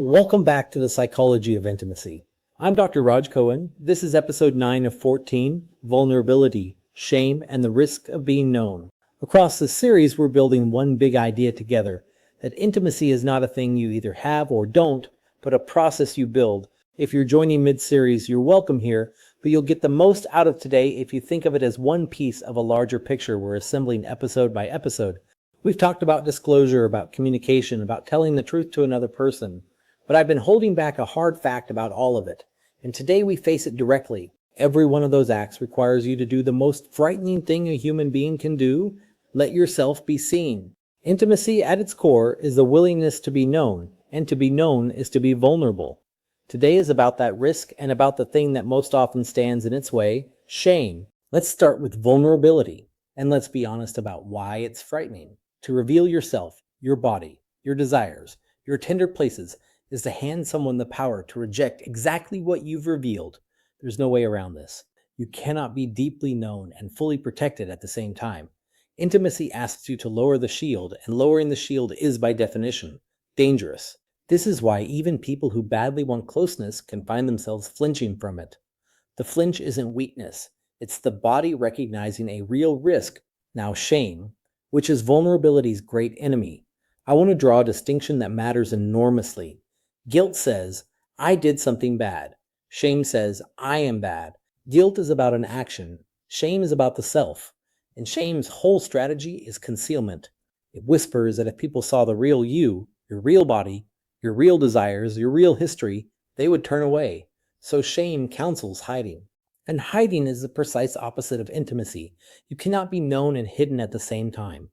Welcome back to the Psychology of Intimacy. I'm Dr. Rodgir Cohen. This is episode 9 of 14, Vulnerability, Shame, and the Risk of Being Known. Across this series, we're building one big idea together, that intimacy is not a thing you either have or don't, but a process you build. If you're joining mid-series, you're welcome here, but you'll get the most out of today if you think of it as one piece of a larger picture we're assembling episode by episode. We've talked about disclosure, about communication, about telling the truth to another person. But I've been holding back a hard fact about all of it, and today we face it directly. Every one of those acts requires you to do the most frightening thing a human being can do: let yourself be seen. Intimacy at its core is the willingness to be known, and to be known is to be vulnerable. Today is about that risk and about the thing that most often stands in its way: shame. Let's start with vulnerability, and let's be honest about why it's frightening. To reveal yourself, your body, your desires, your tender places, is to hand someone the power to reject exactly what you've revealed. There's no way around this. You cannot be deeply known and fully protected at the same time. Intimacy asks you to lower the shield, and lowering the shield is, by definition, dangerous. This is why even people who badly want closeness can find themselves flinching from it. The flinch isn't weakness. It's the body recognizing a real risk, now shame, which is vulnerability's great enemy. I want to draw a distinction that matters enormously. Guilt says, I did something bad. Shame says, I am bad. Guilt is about an action. Shame is about the self. And shame's whole strategy is concealment. It whispers that if people saw the real you, your real body, your real desires, your real history, they would turn away. So shame counsels hiding. And hiding is the precise opposite of intimacy. You cannot be known and hidden at the same time.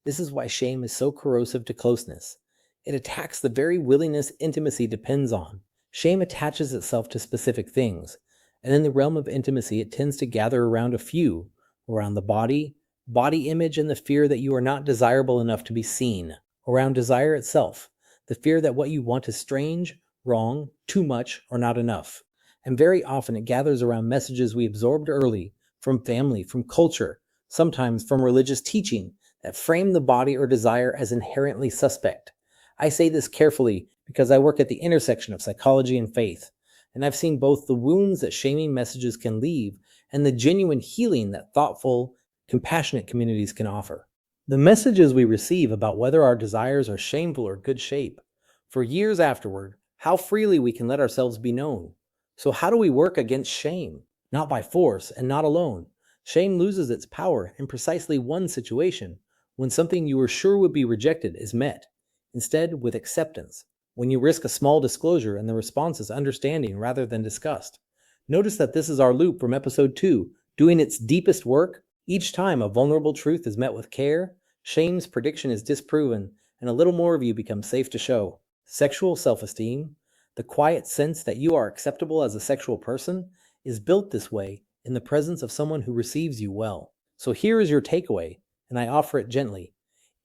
This is why shame is so corrosive to closeness. It attacks the very willingness intimacy depends on. Shame attaches itself to specific things, and in the realm of intimacy it tends to gather around a few, around the body image, and the fear that you are not desirable enough to be seen, around desire itself, the fear that what you want is strange, wrong, too much, or not enough. And very often it gathers around messages we absorbed early, from family, from culture, sometimes from religious teaching, that frame the body or desire as inherently suspect. I say this carefully because I work at the intersection of psychology and faith, and I've seen both the wounds that shaming messages can leave and the genuine healing that thoughtful, compassionate communities can offer. The messages we receive about whether our desires are shameful or good shape, for years afterward, how freely we can let ourselves be known. So how do we work against shame? Not by force and not alone. Shame loses its power in precisely one situation, when something you were sure would be rejected is met. Instead, with acceptance, when you risk a small disclosure and the response is understanding rather than disgust. Notice that this is our loop from episode 2, doing its deepest work. Each time a vulnerable truth is met with care, shame's prediction is disproven, and a little more of you becomes safe to show. Sexual self-esteem, the quiet sense that you are acceptable as a sexual person, is built this way in the presence of someone who receives you well. So here is your takeaway, and I offer it gently.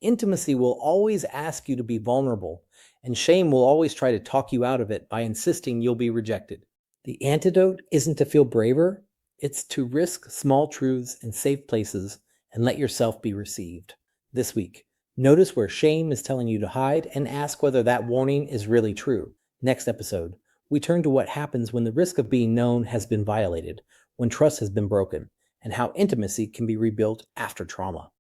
Intimacy will always ask you to be vulnerable, and shame will always try to talk you out of it by insisting you'll be rejected. The antidote isn't to feel braver, it's to risk small truths in safe places and let yourself be received. This week, notice where shame is telling you to hide and ask whether that warning is really true. Next episode, we turn to what happens when the risk of being known has been violated, when trust has been broken, and how intimacy can be rebuilt after trauma.